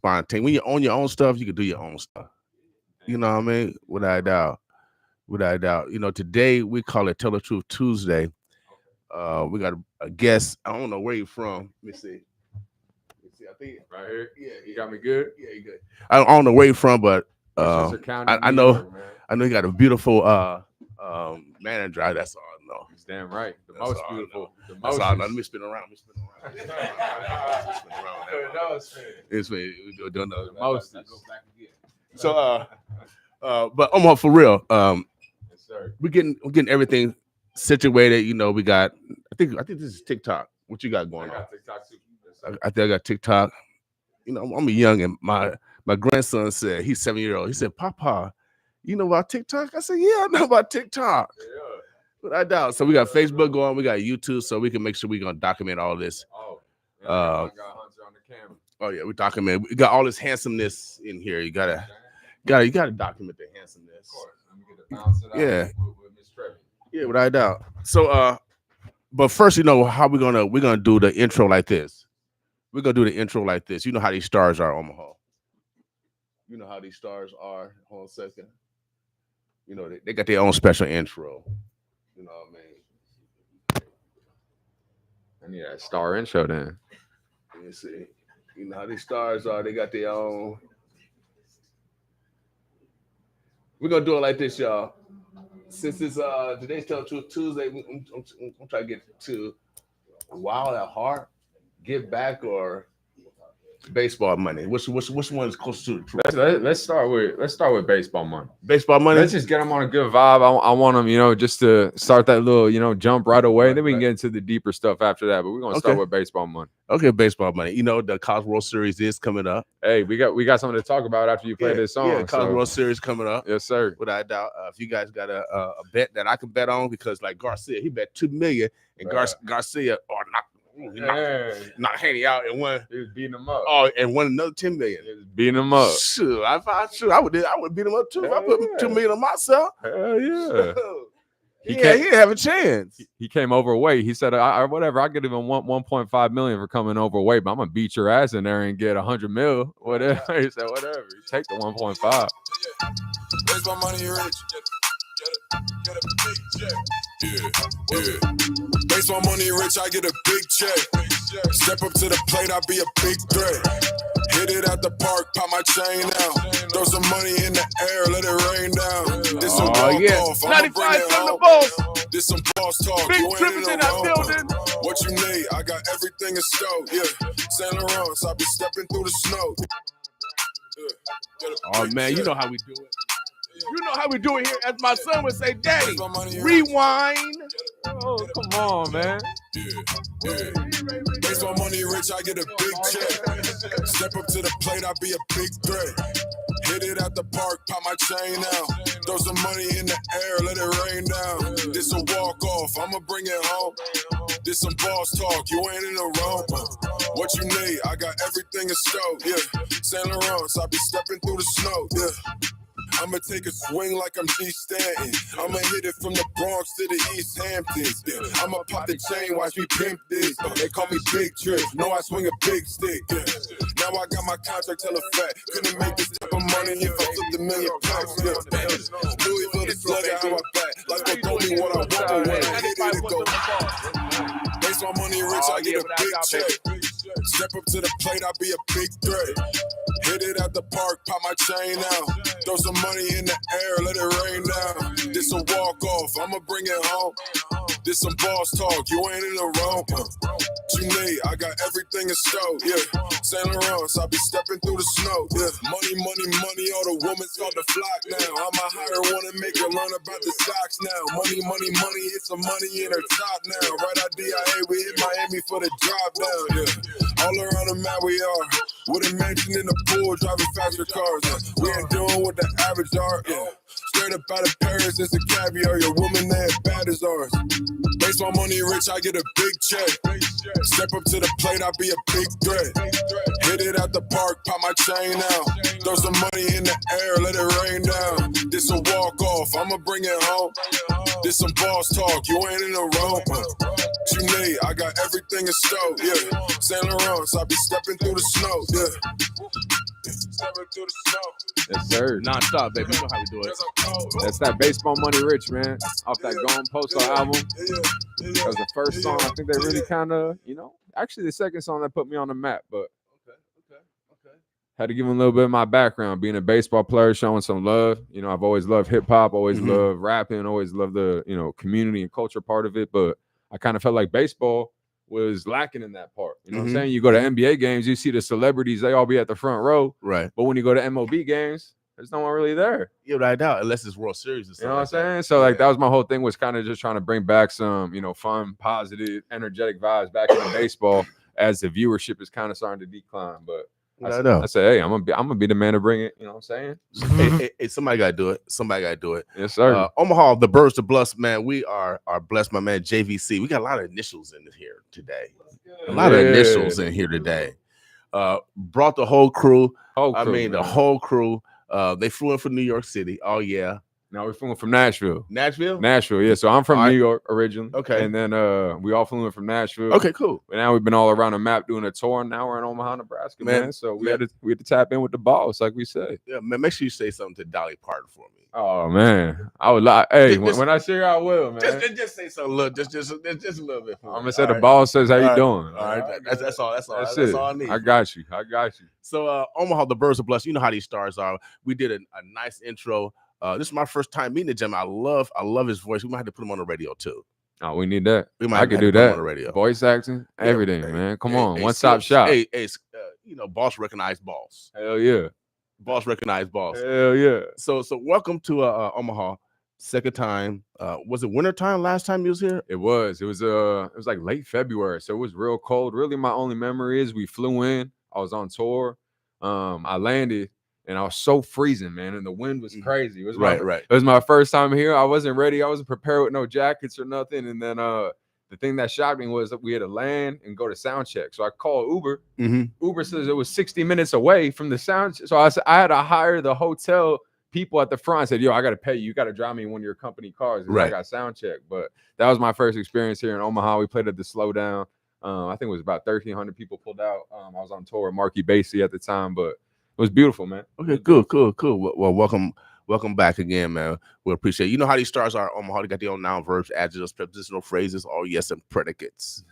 spontaneous. When you own your own stuff, you can do your own stuff. You know what I mean? Without a doubt. Without a doubt. Today we call it Tell the Truth Tuesday. We got a guest. I don't know where you're from. Let me see. I think right here. Yeah, you got me good. Yeah, you good. I don't know where you're from, but County, I know. York, I know you got a beautiful manager. That's all I know. He's damn right. The most beautiful. That's all I know. Let me spin around. It's doing the most. So but I'm for real. Yes, sir. We're getting everything situated. We got. I think this is TikTok. What you got going on? TikTok too. I think I got TikTok. I'm a young, and my grandson said, he's 7-year-old. He said, "Papa, you know about TikTok?" I said, "Yeah, I know about TikTok." Yeah. But I doubt. So we got Facebook going, we got YouTube, so we can make sure we're gonna document all this. Oh, yeah, I got Hunter on the camera. Oh yeah, we document. We got all this handsomeness in here. You gotta document the handsomeness. Of course. Let me get the bounce it out. Yeah. With Miss Trevi. Yeah, without a doubt. So but first, how we're gonna do the intro like this. We're gonna do the intro like this. You know how these stars are, Omaha. You know how these stars are. Hold on a second. They got their own special intro. You know what I mean? I need that star intro then. Let me see. You know how these stars are. They got their own. We're gonna do it like this, y'all. Since it's today's Tell the Truth Tuesday, I'm trying to get to Wild at Heart, Get Back, or baseball money. Which one is closer to the truth? Let's start with baseball money. Baseball money. Let's just get them on a good vibe. I want them, just to start that little, jump right away. Then we can get into the deeper stuff after that. But we're gonna start with baseball money. Okay, baseball money. The College World Series is coming up. Hey, we got something to talk about after you play this song. Yeah, College World Series coming up. Yes, sir. Without a doubt, if you guys got a bet that I can bet on, because like Garcia, he bet $2 million, and Garcia not handing out and won. He was beating him up. Oh, and won another $10 million. He was beating him up. Sure, I would beat him up too. If I put $2 million on myself. Hell yeah. He didn't have a chance. He came overweight. He said, "Whatever, I could even want 1.5 million for coming overweight, but I'm gonna beat your ass in there and get 100 mil." Whatever. He said, "Whatever, you take the 1.5." Where's my money, rich? Get a big check. Yeah. Baseball money, rich. I get a big check. Step up to the plate, I be a big threat. Hit it at the park, pop my chain out. Throw some money in the air, let it rain down. This some off. 95 from the Bulls. This some boss talk. Big trippers in that building. What you need? I got everything in store. Yeah, Saint Laurent, so I be stepping through the snow. Oh man, you know how we do it. You know how we do it here. As my son would say, "Daddy, rewind." Oh, come on, man. Yeah. Baseball money, rich. I get a big check. Step up to the plate, I be a big threat. Hit it at the park, pop my chain out. Throw some money in the air, let it rain down. This a walk off, I'ma bring it home. This some boss talk, you ain't in the wrong. What you need? I got everything in store. Yeah, Saint Laurent, so I be stepping through the snow. Yeah. I'ma take a swing like I'm G Stanton. I'ma hit it from the Bronx to the East Hamptons. Yeah. I'ma pop the chain, watch me pimp this. They call me Big Trick. Know I swing a big stick. Yeah. Now I got my contract hella fat. Couldn't make this type of money if I flipped a million packs. Yeah. Louis for the slug out my back. Like they told me what I want, but when I hit it, it go. Baseball money rich, I get a big check. Step up to the plate, I be a big threat. Hit it at the park, pop my chain out. Throw some money in the air, let it rain down. This a walk off, I'ma bring it home. This some boss talk, you ain't in the wrong. What you need? I got everything in store. Yeah, Saint Laurent, so I be stepping through the snow. Yeah, money, money, money, all the women start to flock now. I'ma hire one and make her learn about the stocks now. Money, money, money, hit some money in her top now. Right out DIA, we hit Miami for the drop down. Yeah, all around the map we are. With a mansion in the pool, driving faster cars. Yeah. We ain't doing what the average are. Yeah. Straight up out of Paris, it's a caviar. Your woman there bad as ours. Baseball money rich, I get a big check. Step up to the plate, I be a big threat. Hit it at the park, pop my chain out. Throw some money in the air, let it rain down. This a walk off, I'ma bring it home. This some boss talk, you ain't in the wrong. What you need? I got everything in store. Yeah, Saint Laurent, so I be stepping through the snow. Yeah. stepping through the snow. Yes, sir. Non-stop, baby. You know how we do it. 'Cause I'm cold. That's that Baseball Money Rich, man. Off that Gone Postal album. That was the first song. I think they really kind of, actually the second song that put me on the map, but Okay. had to give them a little bit of my background. Being a baseball player, showing some love. I've always loved hip hop, always loved rapping, always loved the, community and culture part of it. But I kind of felt like baseball was lacking in that part. You know what I'm saying? You go to NBA games, you see the celebrities, they all be at the front row. Right. But when you go to MLB games, there's no one really there. Yeah, I doubt, unless it's World Series or something. You know what I'm saying? So like that was my whole thing, was kind of just trying to bring back some, fun, positive, energetic vibes back into baseball as the viewership is kind of starting to decline. But I said, hey, I'm gonna be the man to bring it. You know what I'm saying? Hey, somebody gotta do it. Somebody gotta do it. Yes, sir. Omaha, the Birds of Blessed, man. We are blessed, my man. JVC. We got a lot of initials in here today. A lot of initials in here today. Brought the whole crew. The whole crew. They flew in from New York City. Oh yeah. No, we're flew in from Nashville. Nashville, yeah. So I'm from New York originally. Okay. And then we all flew in from Nashville. Okay, cool. And now we've been all around the map doing a tour. And now we're in Omaha, Nebraska, man. So we had to tap in with the boss, like we said. Yeah, man. Make sure you say something to Dolly Parton for me. Oh man, I would lie. Hey, when I see her, I will, man. Just say something. Look, just a little bit. I'm gonna say the boss says, "How you doing?" All right, that's all. That's all I need. I got you. So, Omaha, the Birds of Blessed. You know how these stars are. We did a nice intro. This is my first time meeting the gentleman. I love his voice. We might have to put him on the radio too. Oh, we need that. I could do that on the radio. Voice acting, everything, man. Come on, one-stop shop. Hey, boss recognized boss. Hell yeah. Boss recognized boss. Hell yeah. So welcome to Omaha. Second time. Was it winter time last time you was here? It was like late February. So it was real cold. Really, my only memory is we flew in. I was on tour. I landed and I was so freezing, man. And the wind was crazy. It was right. It was my first time here. I wasn't ready. I wasn't prepared with no jackets or nothing. And then the thing that shocked me was that we had to land and go to sound check. So I called Uber. Uber says it was 60 minutes away from the sound check. So I had to hire the hotel people at the front. I said, yo, I got to pay you. You got to drive me in one of your company cars. Right. I got sound check. But that was my first experience here in Omaha. We played at the Slowdown. I think it was about 1,300 people pulled out. I was on tour with Marky Basie at the time, but it was beautiful, man. Okay, cool. Well, welcome back again, man. We appreciate it. You know how these stars are. Omaha, they got their own noun, verbs, adjectives, prepositional phrases, all yes, and predicates.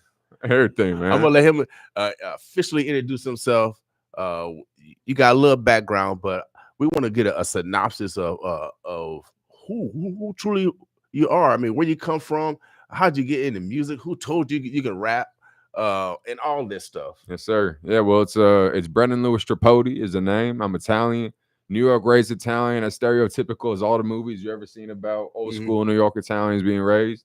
Everything, man. I'm gonna let him officially introduce himself. You got a little background, but we want to get a synopsis of who truly you are. I mean, where you come from, how'd you get into music, who told you you can rap, and all this stuff. Yes, sir. Yeah, well, it's Brendan Lewis Tripodi is the name. I'm Italian, New York raised Italian, as stereotypical as all the movies you ever seen about old school New York Italians being raised.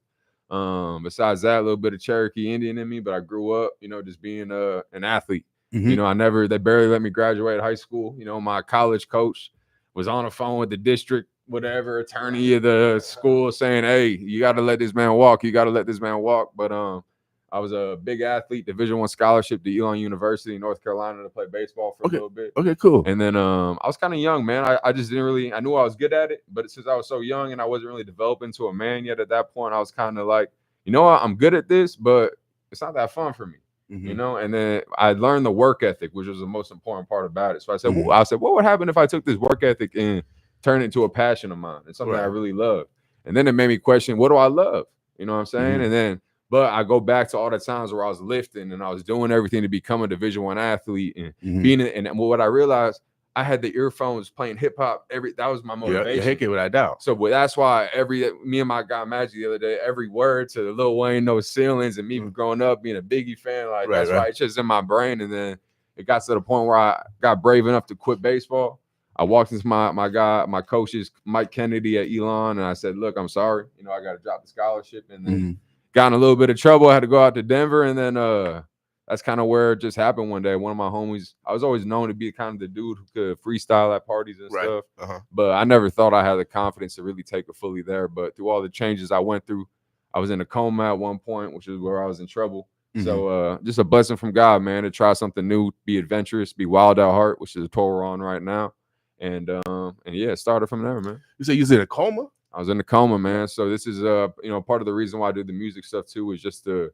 Besides that, a little bit of Cherokee Indian in me, but I grew up, just being an athlete. They barely let me graduate high school. My college coach was on the phone with the district, whatever, attorney of the school saying, hey, you got to let this man walk. But I was a big athlete, Division I scholarship to Elon University in North Carolina to play baseball for a little bit. Okay, cool. And then I was kind of young, man. I just didn't really, I knew I was good at it, but since I was so young and I wasn't really developing to a man yet at that point, I was kind of like, I'm good at this, but it's not that fun for me. And then I learned the work ethic, which was the most important part about it. So I said, what would happen if I took this work ethic and turned it into a passion of mine? It's something I really love. And then it made me question, what do I love? You know what I'm saying? And then, but I go back to all the times where I was lifting and I was doing everything to become a Division I athlete and being in, and what I realized, I had the earphones playing hip hop. That was my motivation. Yeah, heck, without doubt. So that's why me and my guy Magic the other day, every word to Lil Wayne, No Ceilings, and me growing up being a Biggie fan, that's why it's just in my brain. And then it got to the point where I got brave enough to quit baseball. I walked into my coaches, Mike Kennedy at Elon, and I said, look, I'm sorry. I got to drop the scholarship. And then got in a little bit of trouble. I had to go out to Denver, and then that's kind of where it just happened one day. One of my homies, I was always known to be kind of the dude who could freestyle at parties and stuff. But I never thought I had the confidence to really take it fully there. But through all the changes I went through, I was in a coma at one point, which is where I was in trouble. So just a blessing from God, man, to try something new, be adventurous, be wild at heart, which is a tour we're on right now. And yeah, it started from there, man. You said you was in a coma? I was in a coma, man. So this is part of the reason why I do the music stuff too, is just to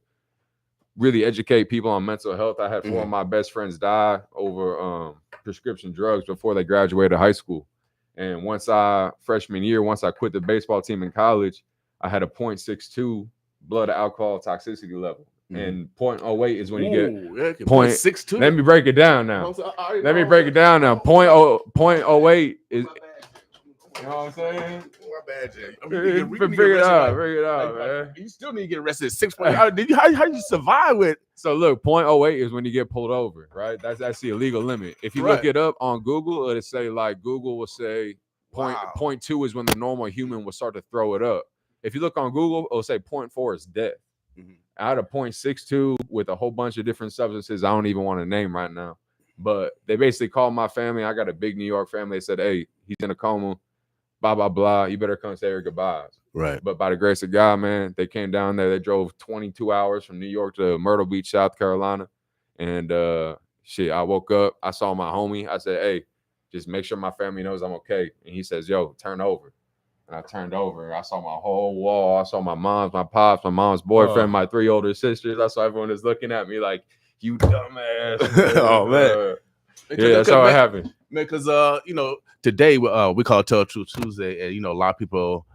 really educate people on mental health. I had 4 of my best friends die over prescription drugs before they graduated high school. And freshman year, once I quit the baseball team in college, I had a 0.62 blood alcohol toxicity level. And 0.08 is when you get 0.62. Let me break it down now. Let me break it down now. 0.08 is. You know what I'm saying? My bad, Jay. Figure it out, man. You still need to get arrested at 6 points. How did you survive with? So look, 0.08 is when you get pulled over, right? That's the illegal limit. If you look it up on Google, it'll say Google will say 0.2 is when the normal human will start to throw it up. If you look on Google, it'll say 0.4 is death. I had a 0.62 with a whole bunch of different substances I don't even want to name right now. But they basically called my family. I got a big New York family. They said, hey, he's in a coma. Blah, blah, blah. You better come say your goodbyes. Right. But by the grace of God, man, they came down there. They drove 22 hours from New York to Myrtle Beach, South Carolina. And I woke up. I saw my homie. I said, hey, just make sure my family knows I'm okay. And he says, yo, turn over. And I turned over. I saw my whole wall. I saw my mom's, my pops, my mom's boyfriend, my 3 older sisters. I saw everyone is looking at me like, you dumbass. Oh, man. Yeah, that's how it happened. Man, because, today we call it Tell Truth Tuesday. And, a lot of people,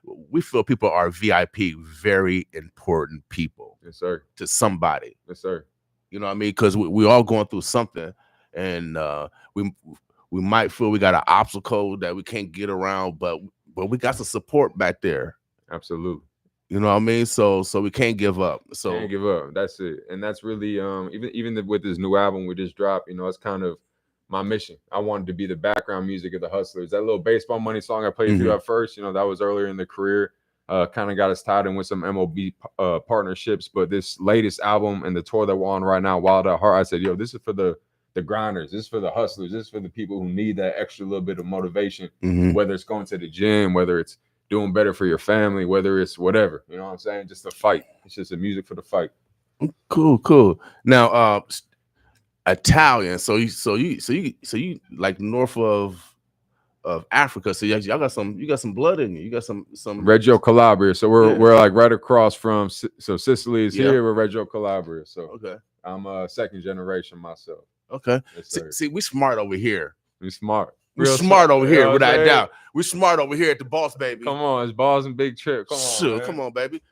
we feel people are VIP, very important people. Yes, sir. To somebody. Yes, sir. You know what I mean? Because we all going through something. And we might feel we got an obstacle that we can't get around, but we got some support back there. Absolutely. You know what I mean? So we can't give up. So can't give up. That's it. And that's really even with this new album we just dropped, it's kind of my mission. I wanted to be the background music of the Hustlers. That little Baseball Money song I played through at first, that was earlier in the career. Kind of got us tied in with some MLB partnerships. But this latest album and the tour that we're on right now, Wild at Heart, I said, yo, this is for the grinders. This is for the hustlers. This is for the people who need that extra little bit of motivation, whether it's going to the gym, whether it's doing better for your family, whether it's whatever, you know what I'm saying? Just a fight. It's just a music for the fight. Cool. Now, Italian. So you like north of Africa. So y'all got some blood in you. You got some Reggio Calabria. So we're like right across from. So Sicily is here. We're Reggio Calabria. So okay. I'm a second generation myself. Okay. Yes, see, we smart over here. We smart. We're smart over here, without a doubt. We're smart over here at the Boss Baby. Come on, it's Balls and Big Trip. Come on, baby.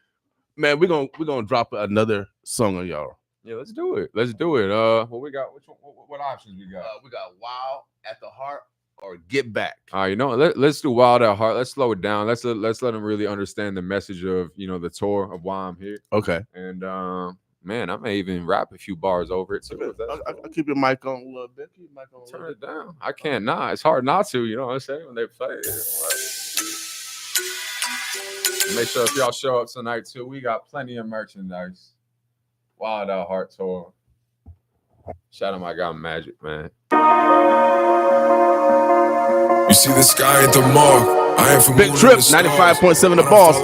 Man, we're gonna drop another song on y'all. Yeah, let's do it. What we got? What options we got? We got Wild at the Heart or Get Back. All right, let's do Wild at Heart. Let's slow it down. Let's let them really understand the message of the tour of why I'm here. Okay. And man, I may even rap a few bars over it too. I'll keep your mic on a little bit. Turn it down. I can't not. It's hard not to. You know what I'm saying? When they play it. Make sure if y'all show up tonight too, we got plenty of merchandise. Wild at Heart tour. Shout out my guy Magic, man. You see the sky at the mall. I ain't from Big Trip, 95.7 the boss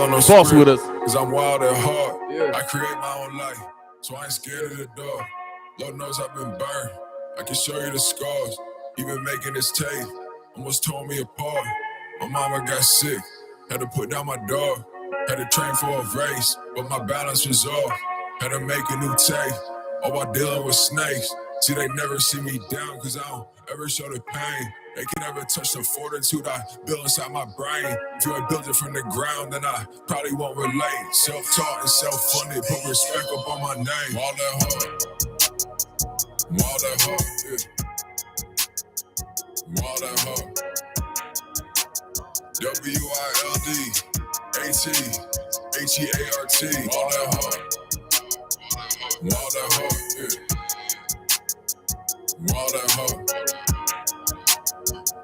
with us. Cause I'm wild at heart. Yeah. I create my own life, so I ain't scared of the dark. Lord knows I've been burned. I can show you the scars. Even making this tape almost tore me apart. My mama got sick, had to put down my dog. Had to train for a race, but my balance was off. Had to make a new tape, all while dealing with snakes. See, they never see me down, cause I don't ever show the pain. They can never touch the fortitude I build inside my brain. If I build it from the ground, then I probably won't relate. Self-taught and self-funded, put respect up on my name. Wild at heart. Wild at heart, yeah. Wild at heart. W-I-L-D-A-T-H-E-A-R-T. Wild at heart. Wild at heart, yeah. Wild at heart.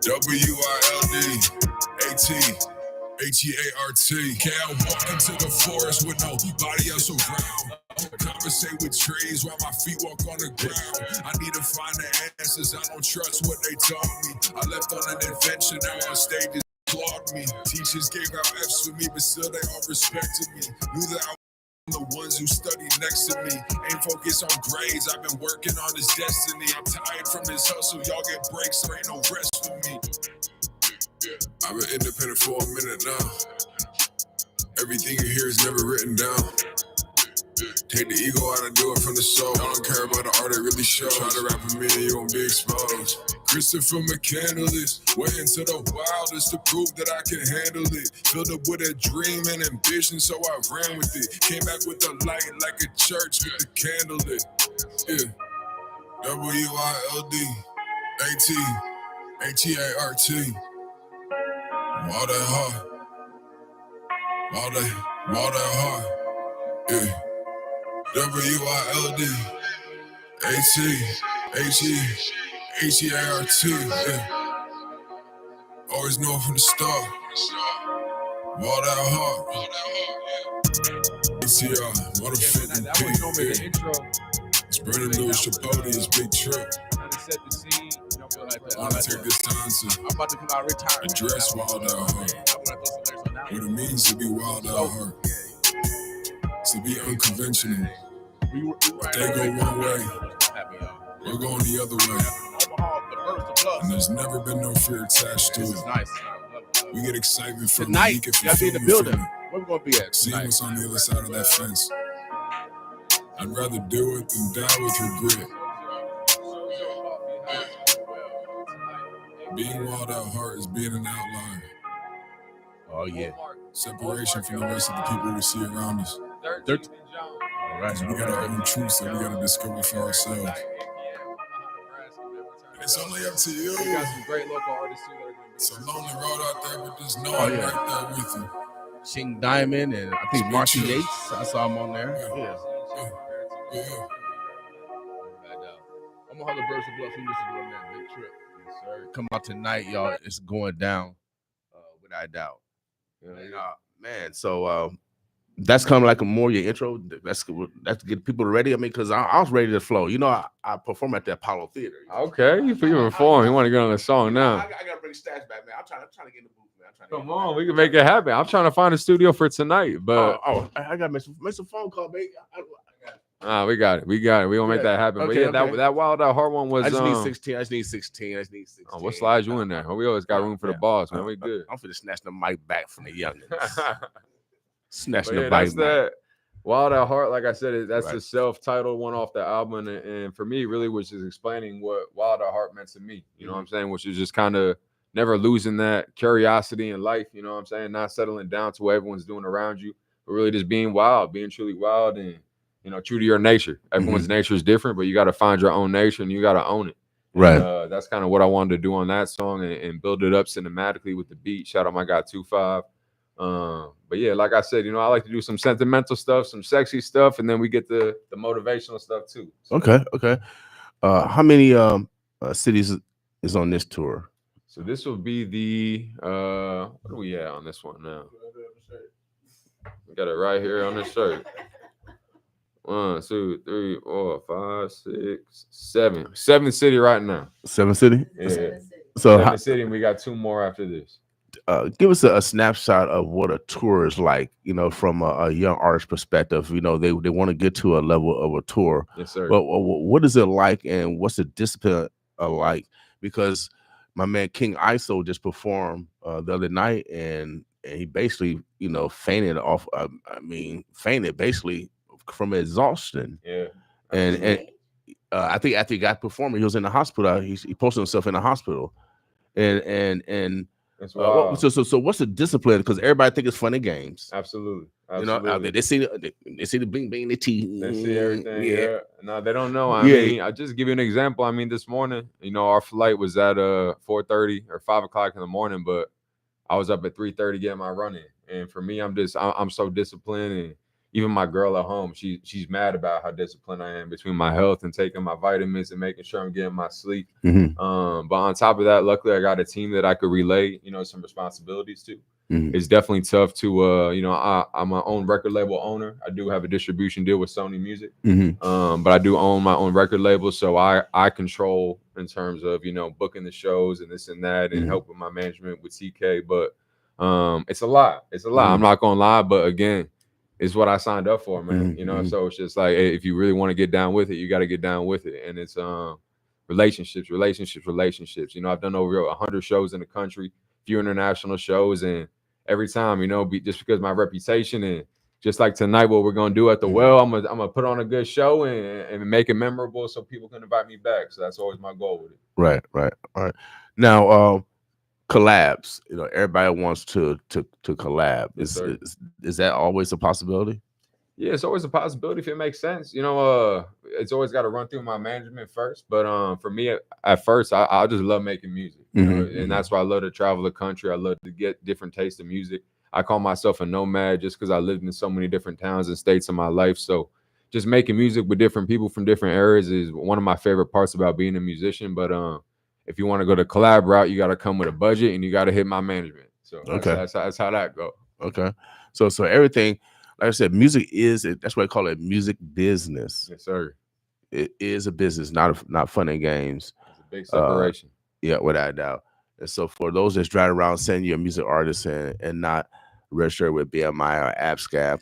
W-I-L-D-A-T-H-E-A-R-T. Can't walk into the forest with nobody else around. Conversate with trees while my feet walk on the ground. I need to find the answers. I don't trust what they taught me. I left on an adventure, now on stages applaud me. Teachers gave out F's for me, but still they all respected me. Knew that I the ones who study next to me. Ain't focused on grades, I've been working on this destiny. I'm tired from this hustle, y'all get breaks, there ain't no rest for me. I've been independent for a minute now. Everything you hear is never written down. Take the ego out and do it from the soul. I don't care about the art, it really shows. Try to rap with me and you won't be exposed. Christopher McCandless, way into the wildest to prove that I can handle it. Filled up with a dream and ambition, so I ran with it. Came back with the light like a church with the candle lit. Yeah. WILD, AT, HEART. All that hard. All that hard. Yeah. WILD, AT, HEART. Yeah. Always know from the start. All that hard. ATR, motherfucking P. It's Brandon Lewis Chipotle, it's Big Trip. I want to take this time to address Wild at Heart. What it means to be wild at heart. To be unconventional. If they go one way, we're going the other way. And there's never been no fear attached to it. We get excitement from Tonight, y'all be in the building. Where we gonna be at? Seeing what's on the other side of that fence. I'd rather do it than die with regret. Being wild at heart is being an outlier. Oh yeah. Separation from the rest of the people we see around us. 13. All right. We got our own truths that we got to discover for ourselves. It's only up to you. We got some great local artists too. It's a lonely road out there, but just know I'm right there with you. Shing Diamond and I think Marcy Yates. I saw him on there. Yeah. I'm gonna have the Birds of Bluff. You listen to him that Big Trip. Yes, sir. Come out tonight, y'all. It's going down, without a doubt. Man. So that's kind of like a more your intro. That's to get people ready. I mean, because I was ready to flow. You know, I perform at the Apollo Theater. Okay, you perform. You want to get on the song now? I gotta bring stats back, man. I'm trying to get in the booth, man. Come on, we can make it happen. I'm trying to find a studio for tonight, but I gotta make some phone call, baby. we got it. We gonna make that happen. Okay, but yeah, that Wild at Heart one was. I just need 16. Oh, we'll slide you in there. We always got room for the boss, man. We good. I'm finna snatch the mic back from the youngins. Snatching the mic that's back. that Wild at Heart. Like I said, that's Right. the self-titled one off the album, and for me, really was just explaining what Wild at Heart meant to me. You know what I'm saying? Which is just kind of never losing that curiosity in life. You know what I'm saying? Not settling down to what everyone's doing around you, but really just being wild, being truly wild, and true to your nature. Everyone's nature is different, but you got to find your own nature and you got to own it. Right. And, that's kind of what I wanted to do on that song and build it up cinematically with the beat. Shout out my guy 2-5. But yeah, like I said, I like to do some sentimental stuff, some sexy stuff, and then we get the motivational stuff too. So, Okay. How many cities is on this tour? So this will be the what are we at on this one now? We got it right here on the shirt. 1, 2, 3, 4, 5, 6, 7. 7 city right now. 7 city? Yeah. So 7 city, and we got 2 more after this. Give us a snapshot of what a tour is like, from a young artist perspective. They want to get to a level of a tour. Yes, sir. But what is it like, and what's the discipline like? Because my man King ISO just performed the other night, and he basically, fainted off. Fainted basically from exhaustion. Yeah. And I think after he got performing, he was in the hospital. He posted himself in the hospital, and That's wild. so what's the discipline? Because everybody think it's fun and games. Absolutely. Out there, they see the bling bling, the teeth. They see everything. Yeah. No, they don't know. I Yeah. mean, I just give you an example. I mean, this morning, our flight was at 4:30 or 5 o'clock in the morning, but I was up at 3:30 getting my run in. And for me, I'm so disciplined, and even my girl at home, she's mad about how disciplined I am between my health and taking my vitamins and making sure I'm getting my sleep. Mhm. But on top of that, luckily I got a team that I could relay, some responsibilities to. Mhm. It's definitely tough to, I'm my own record label owner. I do have a distribution deal with Sony Music, Mhm. but I do own my own record label, so I control in terms of booking the shows and this and that, and Mhm. helping my management with TK. But it's a lot. Mhm. I'm not gonna lie, but again, it's what I signed up for, man. Mhm. So it's just like, hey, if you really want to get down with it, you got to get down with it. And it's relationships. I've done over 100 shows in the country, few international shows, and every time, just because my reputation and just like tonight, what we're gonna do at the Well, I'm gonna put on a good show and make it memorable so people can invite me back. So that's always my goal with it. Right. All right. Now, collabs. You know, everybody wants to collab. Yes, Is that always a possibility? Yeah, it's always a possibility if it makes sense. You know, it's always got to run through my management first. But for me, at first, I just love making music, you know, and that's why I love to travel the country. I love to get different tastes of music. I call myself a nomad just because I lived in so many different towns and states in my life. So just making music with different people from different areas is one of my favorite parts about being a musician. But if you want to go the collab route, you got to come with a budget and you got to hit my management. So that's how that go. Okay. So everything, like I said, music that's why I call it music business. Yes, sir. It is a business, not fun and games. It's a big separation. Yeah, without a doubt. And so for those that's driving around saying you're a music artist and not registered with BMI or ASCAP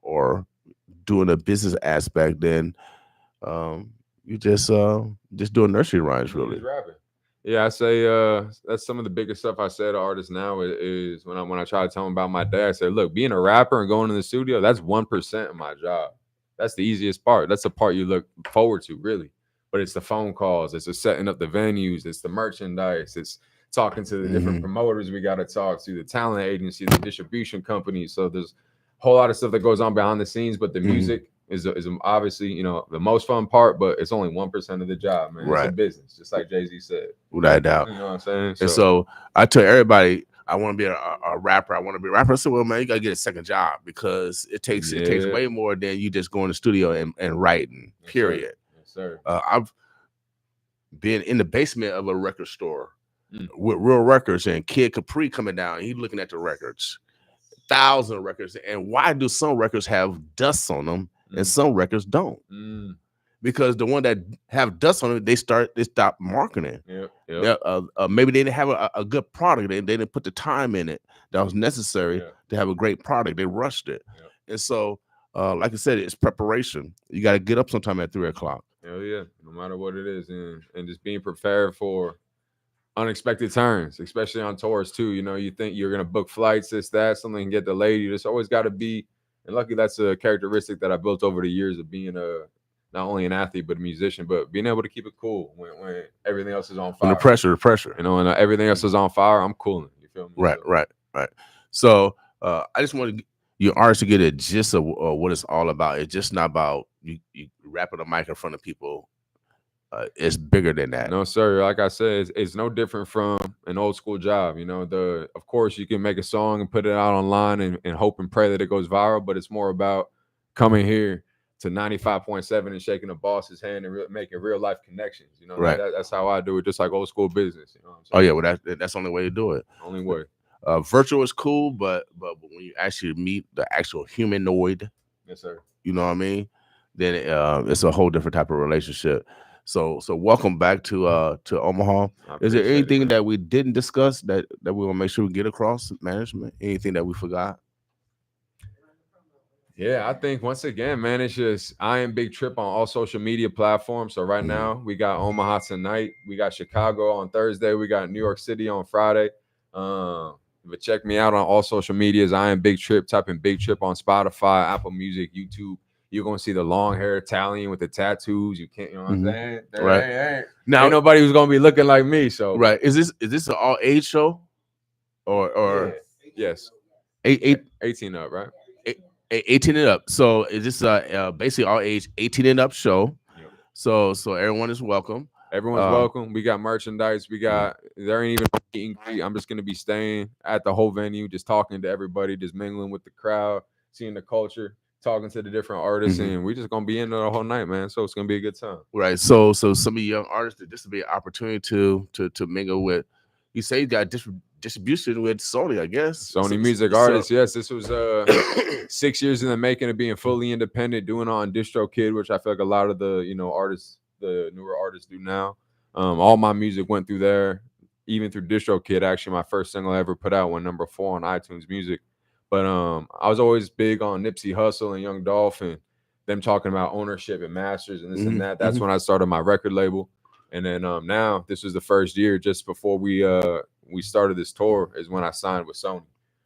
or doing a business aspect, then you just doing nursery rhymes, really. Yeah, I say that's some of the biggest stuff I say to artists now is when I try to tell them about my day. I say, look, being a rapper and going to the studio, that's 1% of my job. That's the easiest part. That's the part you look forward to, really. But it's the phone calls, it's the setting up the venues, it's the merchandise, it's talking to the different promoters we got to talk to, the talent agency, the distribution companies. So there's a whole lot of stuff that goes on behind the scenes, but the music is obviously, you know, the most fun part, but it's only 1% of the job, man. Right. It's a business, just like Jay-Z said. Without doubt. You know what I'm saying? And so I tell everybody, I want to be a rapper. I want to be a rapper. I said, well, man, you got to get a second job because it takes way more than you just go in the studio and writing, period. Yes, sir. I've been in the basement of a record store with real records and Kid Capri coming down. He's looking at the records, thousands of records. And why do some records have dust on them and some records don't? Because the one that have dust on it, they stop marketing. Maybe they didn't have a good product. They didn't put the time in it that was necessary to have a great product. They rushed it. And so, like I said, it's preparation. You got to get up sometime at 3 o'clock. Hell yeah, no matter what it is. And just being prepared for unexpected turns, especially on tours too. You know, you think you're going to book flights, that, something can get delayed. You just always got to be, and luckily that's a characteristic that I built over the years of being not only an athlete, but a musician, but being able to keep it cool when everything else is on fire. When the pressure. You know, and everything else is on fire, I'm cooling. You feel me? Right. So I just want your artists to get a gist of what it's all about. It's just not about you rapping a mic in front of people. It's bigger than that. No, sir. Like I said, it's no different from an old school job. You know, of course you can make a song and put it out online and hope and pray that it goes viral, but it's more about coming here to 95.7 and shaking the boss's hand and making real life connections. You know, right. That's how I do it, just like old school business. You know what I'm saying? Oh yeah, well that's the only way to do it. Only way. Virtual is cool, but when you actually meet the actual humanoid, yes sir, you know what I mean, then it's a whole different type of relationship. So welcome back to Omaha. Is there anything that we didn't discuss that we want to make sure we get across management? Anything that we forgot? Yeah, I think once again, man, it's just I Am Big Trip on all social media platforms. So right now we got Omaha tonight, we got Chicago on Thursday, we got New York City on Friday. But check me out on all social medias. I Am Big Trip. Type in Big Trip on Spotify, Apple Music, YouTube. You're gonna see the long hair Italian with the tattoos. You can't, you know what I'm saying? Right. Now ain't nobody who's gonna be looking like me. So right. Is this an all age show? Or yes. 18 up, right? 18 and up. So is this basically all age 18 and up show? Yep. So everyone is welcome. Everyone's welcome. We got merchandise. There ain't even meet and greet. I'm just gonna be staying at the whole venue, just talking to everybody, just mingling with the crowd, seeing the culture, talking to the different artists, and we just gonna be in there the whole night, man. So it's gonna be a good time. Right. So some of you young artists, this will be an opportunity to mingle with. You say you got distribution with Sony, I guess. Sony Music Artists. Yes, this was 6 years in the making of being fully independent, doing it on DistroKid, which I feel like a lot of the artists, the newer artists, do now. All my music went through there, even through DistroKid. Actually, my first single I ever put out went number 4 on iTunes Music. But I was always big on Nipsey Hussle and Young Dolph and them talking about ownership and masters and this and that. That's when I started my record label. And then now this was the first year just before we started this tour is when I signed with Sony.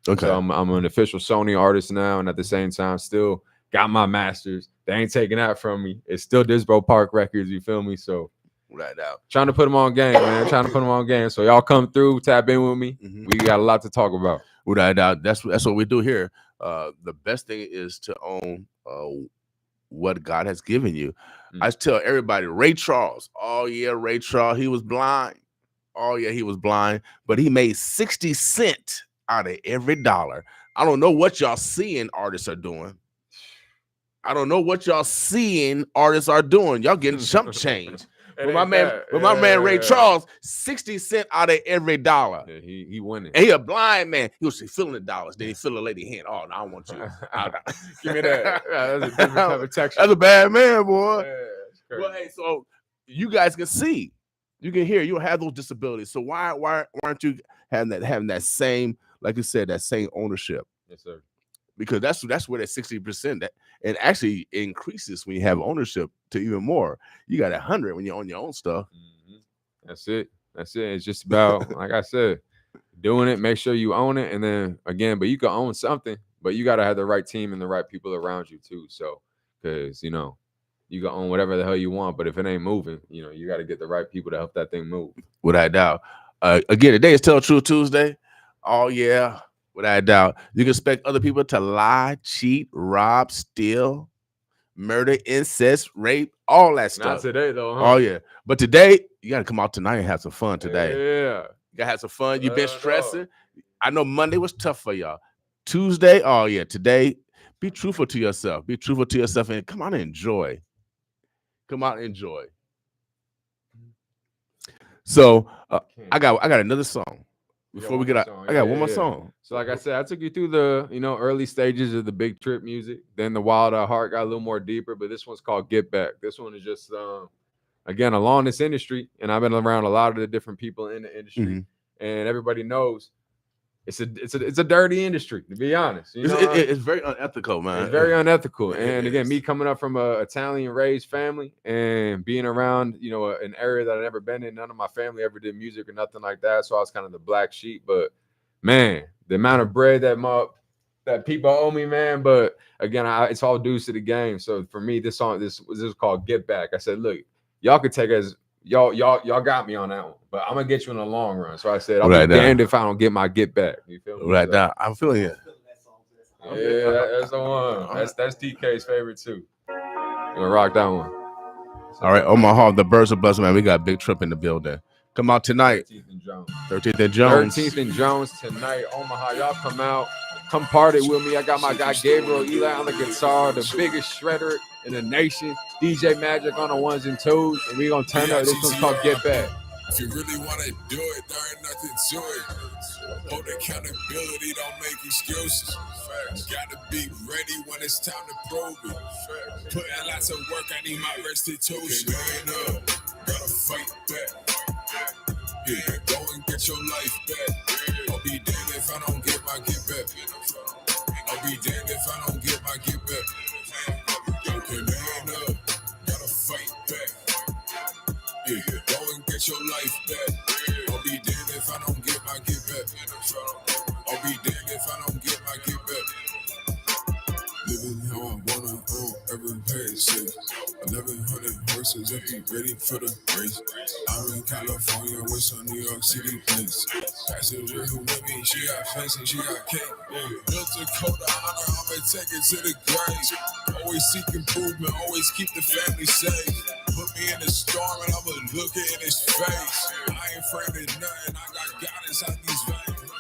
Okay. So I'm an official Sony artist now, and at the same time, still got my masters. They ain't taking that from me. It's still Disbro Park Records. You feel me? So right out. Trying to put them on game, man. Trying to put them on game. So y'all come through, tap in with me. Mhm. We got a lot to talk about. Without a doubt, that's what we do here. The best thing is to own what God has given you. I tell everybody, Ray Charles. Oh yeah, Ray Charles. He was blind. Oh yeah, he was blind, but he made 60 cents out of every dollar. I don't know what y'all seeing artists are doing. I don't know what y'all seeing artists are doing. Y'all getting chump change. But my man Ray Charles, 60 cents out of every dollar. Yeah, he winning. And he a blind man. He was feeling the dollars. Then he feel a lady hand. Oh, no, I don't want you. Give me that. That's a different type of texture. That's a bad man, boy. Yeah, well, hey, so you guys can see, you can hear, you don't have those disabilities. So why aren't you having that same, like you said, that same ownership? Yes, sir. Because that's where that 60% that it actually increases when you have ownership to even more. You got 100 when you own your own stuff. Mm-hmm. That's it. It's just about, like I said, doing it. Make sure you own it, and then again, but you can own something, but you got to have the right team and the right people around you too. So, because you can own whatever the hell you want, but if it ain't moving, you got to get the right people to help that thing move. Without a doubt. Again, today is Tell Truth Tuesday. Oh yeah. Without a doubt, you can expect other people to lie, cheat, rob, steal, murder, incest, rape, all that stuff. Not today, though, huh? Oh, yeah. But today, you got to come out tonight and have some fun today. Yeah. You got to have some fun. You've been stressing. I know Monday was tough for y'all. Tuesday, oh, yeah. Today, be truthful to yourself. Be truthful to yourself and come out and enjoy. Come out and enjoy. So, I got another song. Before we get out, I got one more song. So, like I said, I took you through the early stages of the Big Trip music. Then the Wild at Heart got a little more deeper, but this one's called Get Back. This one is just again along this industry, and I've been around a lot of the different people in the industry, and everybody knows it's a dirty industry, to be honest. It's very unethical, man. It's very unethical. And again, me coming up from a Italian raised family and being around, an area that I've never been in, none of my family ever did music or nothing like that. So I was kind of the black sheep. But man, the amount of bread that people owe me, man. But again, it's all due to the game. So for me, this song, this is called Get Back. I said, look, y'all could take as y'all got me on that one, but I'm gonna get you in the long run. So I said, I'll be damned if I don't get my get back. You feel me? Right now, I'm feeling it. Yeah, that's the one. That's DK's favorite too. I'm gonna rock that one. All right, Omaha, the Birds of Blessing, man. We got Big Trip in the building. Come out tonight. 13th and Jones. 13th and Jones tonight. Omaha, y'all come out. Come party with me. I got my guy Gabriel Eli on the guitar, the biggest shredder in the nation. DJ Magic on the ones and twos, and we gonna turn up. This one's called Get Back. If you really want to do it, there ain't nothing to it. Hold accountability, don't make excuses. You gotta be ready when it's time to prove it. Put in lots of work, I need my restitution. Man up, gotta fight back. Yeah, go and get your life back. I'll be damned if I don't get my get back. I'll be damned if I don't get my get back. Okay, man up, gotta fight back. Yeah, go and get your life back. I'll be damned if I don't get my get back. I'll be damned if I don't get my get back. Living how I wanna, every page. 1100 horses, if you ready for the race. I'm in California with some New York City plates. Passenger who with me, she got face and she got cake. Built a code of honor, I'ma take it to the grave. Always seek improvement, always keep the family safe. Put me in the storm and I'ma look it in his face. I ain't afraid of nothing, I got God inside these veins.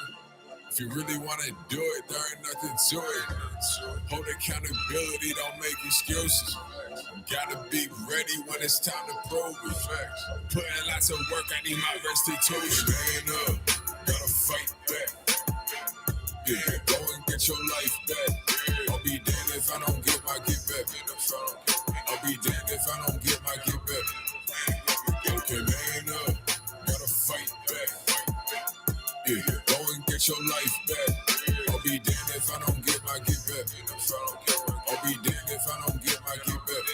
If you really want to do it, there ain't nothing to it. Hold accountability, don't make excuses. Gotta be ready when it's time to prove it. Put in lots of work, I need my restitution. Man up, gotta fight back. Yeah, go and get your life back. I'll be damned if I don't get my get back. I'll be damned if I don't get my get back. Okay, man up, gotta fight back. Yeah, go and get your life back. I'll be damned if I don't get my get back. I'll be damned if I don't get my get back.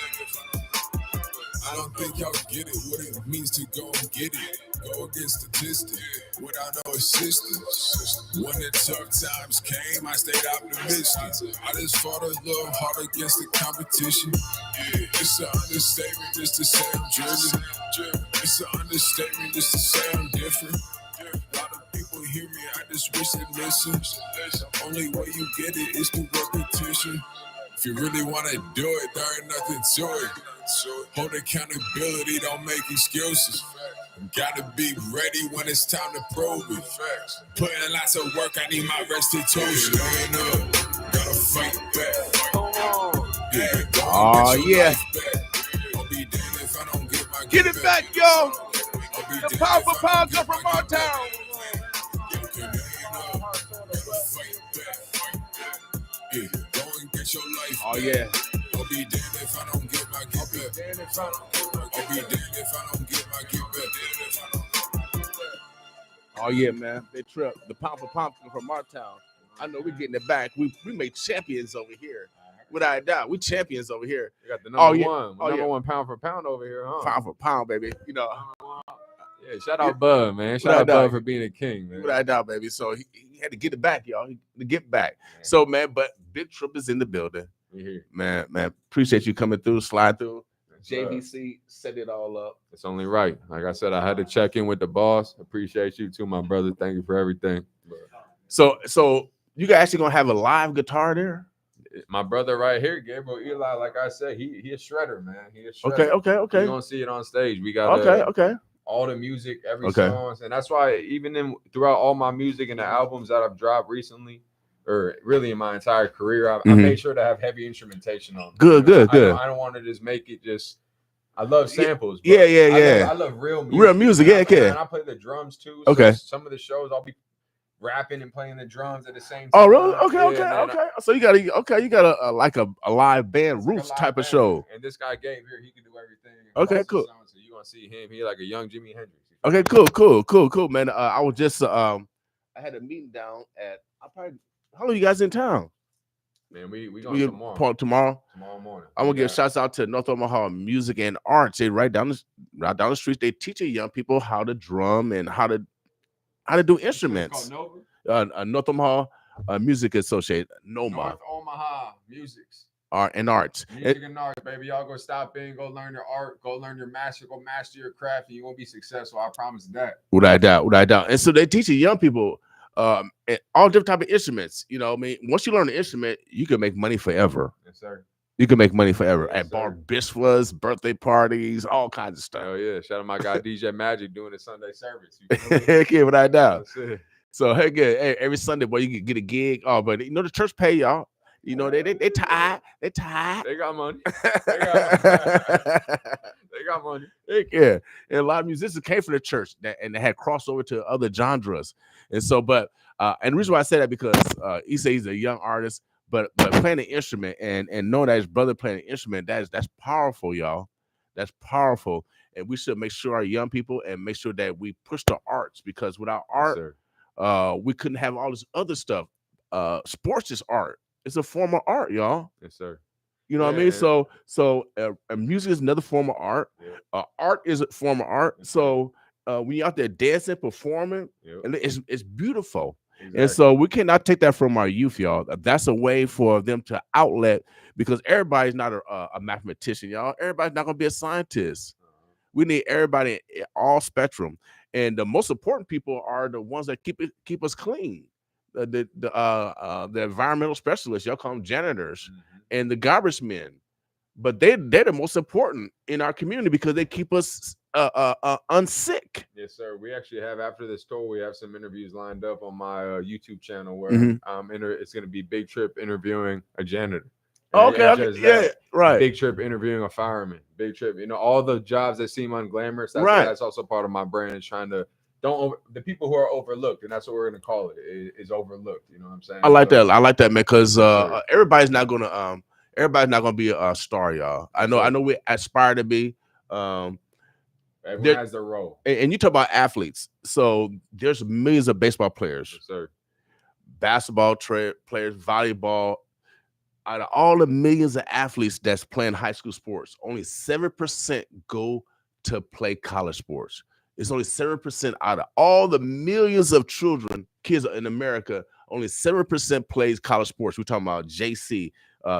I don't think y'all get it, what it means to go and get it. Go go against statistics without no assistance. When the tough times came, I stayed optimistic. I just fought a little hard against the competition. Yeah, it's an understatement just to say I'm driven. It's an understatement just to say I'm different. A lot of people hear me, I just wish they listen. The only way you get it is through repetition. If you really want to do it, there ain't nothing to it. Hold accountability, don't make excuses. Gotta be ready when it's time to prove it. Putting lots of work, I need my restitution. Up, gotta fight back. Yeah, Oh, yeah. Get it back, yo. The pound for pound come from our town. Oh, yeah. I'll be damned if I don't get my get back. I'll be damned if I don't get my get back. Oh, yeah, man. They trip. The pound for pound come from our town. I know we're getting it back. We made champions over here. Without a doubt, we champions over here. You got the number yeah. one. Number one pound for pound over here, huh? Pound for pound, baby. You know. Yeah, shout out Bud, man. Shout out Bud for being a king, man. Without a doubt, baby. So he had to get it back, y'all. To get back. Man. So, man, but Big Trip is in the building. Man, appreciate you coming through, slide through. JVC set it all up. It's only right. Like I said, I had to check in with the boss. Appreciate you too, my brother. Thank you for everything. So you guys actually gonna have a live guitar there? My brother right here, Gabriel Eli, like I said, he a shredder, man. He a shredder. Okay. You're gonna see it on stage. We got all the music, every songs, and that's why even throughout all my music and the albums that I've dropped recently, or really in my entire career, I made sure to have heavy instrumentation on. Good. I don't want to just make it just. I love samples. Yeah. I love real music. Real music, And I play the drums too. So okay. Some of the shows I'll be rapping and playing the drums at the same time. Oh, really? Okay. So you got a like a live band, Roots type of show. And this guy Gabe here, he can do everything. Okay, cool. So you're gonna see him. He like a young Jimi Hendrix. Okay, cool, man. I was just I had a meeting down at how long you guys in town? Man, we going tomorrow. Tomorrow morning. I'm gonna give shouts out to North Omaha Music and Arts. They right down the street. They teaching young people how to drum and how to do instruments. North Omaha Music Associate, NOMA. North Omaha Musics. Art and Arts. Music and arts, baby. Y'all go stop in, go learn your art, go learn your master, go master your craft, and you're gonna be successful. I promise that. Without doubt. And so they teaching young people all different type of instruments. You know, I mean, once you learn the instrument, you can make money forever. Yes, sir. You can make money forever at bar mitzvahs, birthday parties, all kinds of stuff. Oh yeah, shout out my guy DJ Magic doing the Sunday service. Heck yeah, without doubt. So heck yeah, hey, every Sunday, boy, you can get a gig. Oh, but you know the church pay y'all. You know they tied. They got money. They got money. Heck yeah, and a lot of musicians came from the church and they had crossover to other genres. And so, but and the reason why I say that because he said he's a young artist. But playing an instrument and knowing that his brother playing an instrument, that's powerful, y'all. That's powerful. And we should make sure our young people and make sure that we push the arts, because without art, we couldn't have all this other stuff. Sports is art. It's a form of art, y'all. Yes, sir. You know what I mean? So music is another form of art. Yeah. Art is a form of art. Yes, so when you're out there dancing, performing, and it's beautiful. Exactly. And so we cannot take that from our youth, y'all. That's a way for them to outlet, because everybody's not a mathematician, y'all. Everybody's not going to be a scientist. We need everybody in all spectrum. And the most important people are the ones that keep us clean. The environmental specialists, y'all call them janitors, and the garbage men. But they're the most important in our community because they keep us unsick. Yes, sir. We actually have, after this tour, we have some interviews lined up on my YouTube channel where it's going to be Big Trip interviewing a janitor. Okay. Right. Big Trip interviewing a fireman. Big Trip, all the jobs that seem unglamorous. That's also part of my brand, is trying to the people who are overlooked, and that's what we're going to call it, is overlooked. You know what I'm saying? I like that, man, because everybody's not going to be a star, y'all. I know we aspire to be. Everyone has their role. And you talk about athletes. So there's millions of baseball players, yes, sir. Basketball players, volleyball. Out of all the millions of athletes that's playing high school sports, only 7% go to play college sports. It's only 7% out of all the millions of kids in America. Only 7% plays college sports. We're talking about JC,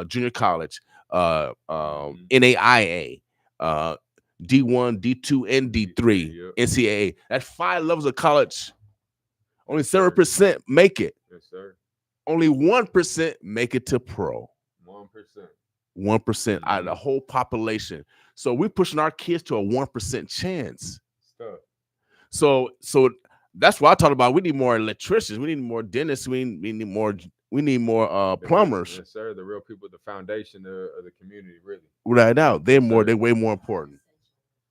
junior college, NAIA, D1, D2, and D3, NCAA. That's 5 levels of college. Only 7% make it. Yes, sir. Only 1% make it to pro. 1%. 1% out of the whole population. So we're pushing our kids to a 1% chance. So that's what I talked about. We need more electricians. We need more dentists. We need more plumbers. Yes, sir. The real people, the foundation of the community, really. Right now, they're way more important.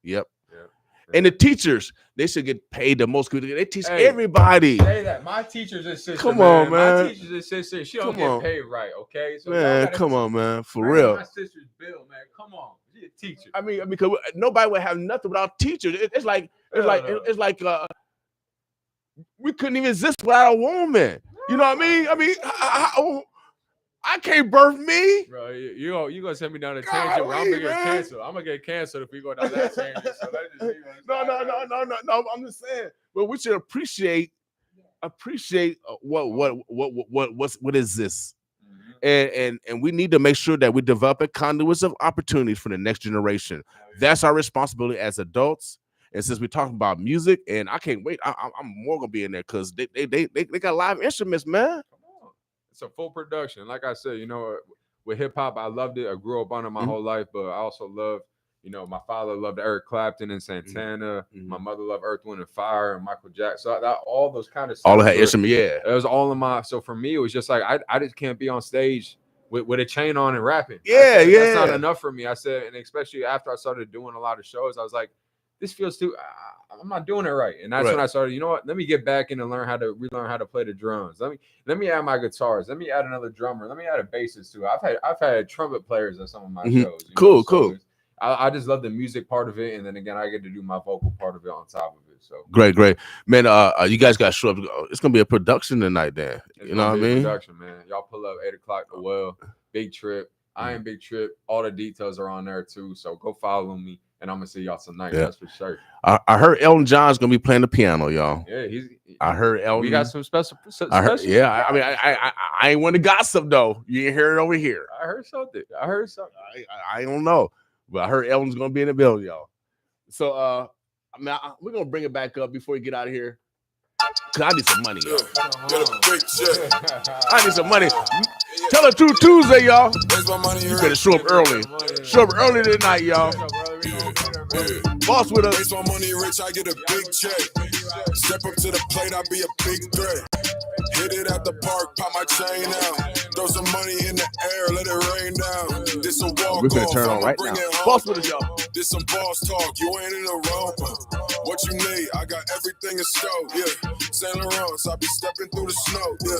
Yep. And the teachers, they should get paid the most. They teach everybody. Say that. My teacher's a sister. Come on, man. My teacher's a sister. She don't get paid right, okay? So man, come on, man. For real. My sister's bill, man. Come on. She's a teacher. I mean, because nobody would have nothing without teachers. It's like we couldn't even exist without a woman. You know what I mean? I can't birth me. Bro, you gonna send me down a tangent where I'm gonna get canceled. I'm gonna get canceled if we go down that tangent. So No. I'm just saying. Well, we should appreciate what is this, and we need to make sure that we develop a conduits of opportunities for the next generation. That's our responsibility as adults. And since we're talking about music, and I can't wait, I'm more gonna be in there because they got live instruments, man. It's a full production. Like I said, with hip hop, I loved it. I grew up on it my whole life, but I also love, my father loved Eric Clapton and Santana. My mother loved Earth, Wind, and Fire and Michael Jackson. So all those kind of stuff. All of that instrument, yeah. It was all in my. So for me, it was just like I just can't be on stage with a chain on and rapping. Yeah. That's not enough for me. I said, and especially after I started doing a lot of shows, I was like, this feels too. I'm not doing it right, and that's when I started. You know what? Let me get back in and relearn how to play the drums. Let me add my guitars. Let me add another drummer. Let me add a bassist too. I've had trumpet players at some of my shows. Cool. I just love the music part of it, and then again, I get to do my vocal part of it on top of it. So great, man. You guys got to show up. It's gonna be a production tonight, then. You know what I mean? Production, man. Y'all pull up 8:00. The Well, Big Trip. I am Big Trip. All the details are on there too. So go follow me. And I'm gonna see y'all tonight. Yeah. That's for sure. I heard Elton John's gonna be playing the piano, y'all. Yeah, I heard Elton. We got some special. I heard, yeah, I mean, I ain't want to gossip though. You ain't hear it over here. I heard something. I don't know, but I heard Elton's gonna be in the building, y'all. So, we're gonna bring it back up before we get out of here. Cause I need some money, y'all. I need some money. Tell the truth Tuesday, y'all. You better show up early. Show up early tonight, y'all. Boss with us. Based on money rich, I get a big check. Step up to the plate, I be a big threat. Hit it at the park, pop my chain out. Throw some money in the air, let it rain down. This a walk we're gonna turn on right now. Boss with us, y'all. This some boss talk, you ain't in a row. What you need? I got everything in store, yeah. Saint Laurent, I be stepping through the snow, yeah.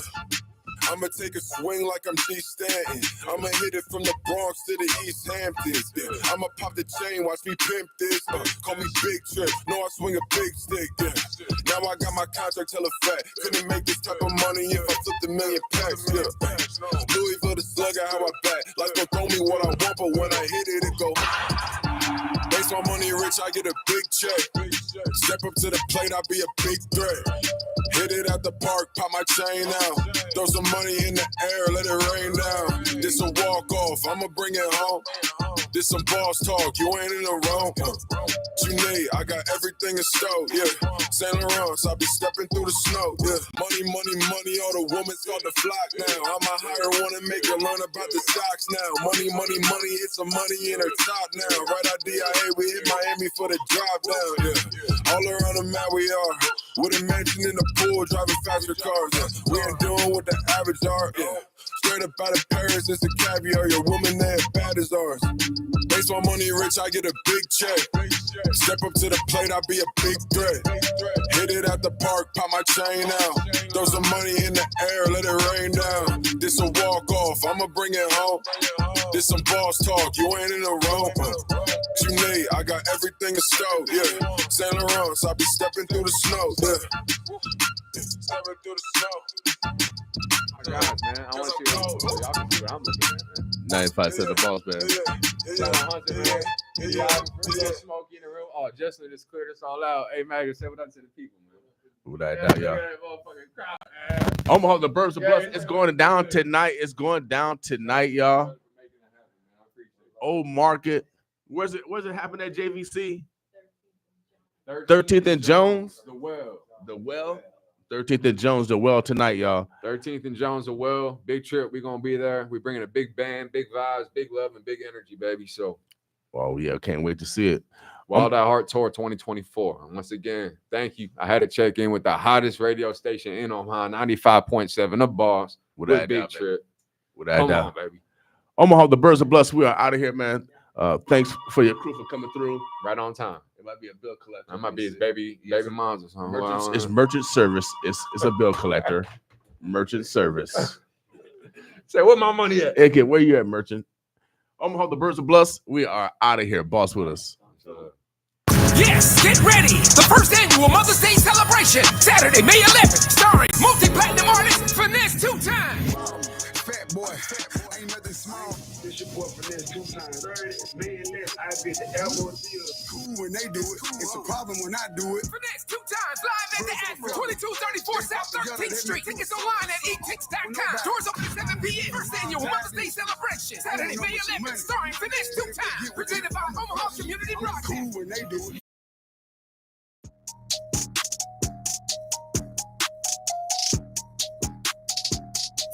I'ma take a swing like I'm G Stanton. I'ma hit it from the Bronx to the East Hamptons. Yeah. I'ma pop the chain, watch me pimp this. Call me Big Trip, know I swing a big stick. Yeah. Now I got my contract hella fat. Couldn't make this type of money if I flipped a million packs. Yeah. Louis for the slugger, how I back. Like gon' throw me what I want, but when I hit it, it go. Based on money rich, I get a big check. Step up to the plate, I be a big threat. Hit it at the park, pop my chain out. Throw some money in the air, let it rain down. This a walk off, I'ma bring it home. This some boss talk, you ain't in the wrong. What you need? I got everything in store, yeah. Saint Laurent, I be stepping through the snow, yeah. Money, all the women start to flock now. I'ma hire one and make her learn about the stocks now. Money, it's some money in her top now. Right out DIA, we hit Miami for the drop down, yeah. All around the map we are. With a mansion in the pool, driving faster cars, yeah. We ain't doing what the average are, yeah. Straight up out of Paris, it's a caviar. Your woman there bad as ours. Based on money rich, I get a big check. Step up to the plate, I be a big threat. Hit it at the park, pop my chain out. Throw some money in the air, let it rain down. This a walk off, I'ma bring it home. This some boss talk, you ain't in the wrong. What you need? I got everything in store, yeah. Saint Laurent, I be stepping through the snow, yeah. Stepping through the snow. Oh my God, man. I want you to y'all can see what I'm looking at, man. 95 said the boss, man. Yeah. Smokey in the real Oh, Justin just cleared us all out. Hey, Maggie, say what up to the people, man. Without Yeah, doubt, look y'all. at that motherfucking crowd, man. Omaha, the Birds of Yeah, Bless. yeah, It's yeah. going down tonight. It's going down tonight, y'all. Old Market. Where's it happen at JVC? 13th and Jones. The Well. The Well. 13th and Jones, the Well tonight, y'all. 13th and Jones, the Well. Big trip. We're going to be there. We're bringing a big band, big vibes, big love, and big energy, baby. So, Oh, yeah. Can't wait to see it. Wild at Heart Tour 2024. And once again, thank you. I had to check in with the hottest radio station in Omaha, 95.7 The Boss. Without With Big doubt, baby. Trip. Without Come doubt. on, baby. Omaha, the Birds of Bless. We are out of here, man. Thanks for your crew for coming through. Right on time. It might be a bill collector. That might be his baby moms or something. It's merchant service. It's a bill collector. Merchant service. Say, where my money at? Okay, where you at, merchant? Omaha, the Birds of Bless. We are out of here. Boss with us. Yes, get ready. The first annual Mother's Day celebration. Saturday, May 11th. Starring multi-platinum artist Finesse 2 times. Fat boy, ain't nothing small. It's your boy Finesse 2 times. 30 million less. I be the elbow deal. Cool when they do it. It's a problem when I do it. Finesse 2 times live at the Aspen, 2234 South 13th Street. Tickets online at etix.com. Doors open at 7 p.m. First annual Mother's Day celebration. Saturday, May 11th. Starring Finesse 2 times. Presented by Omaha Community Broadcast. Cool when they do it.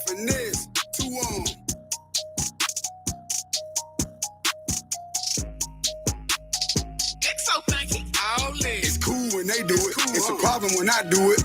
Finesse, 2 on. It's so funky. All in. It's cool when they do it. It's a problem when I do it.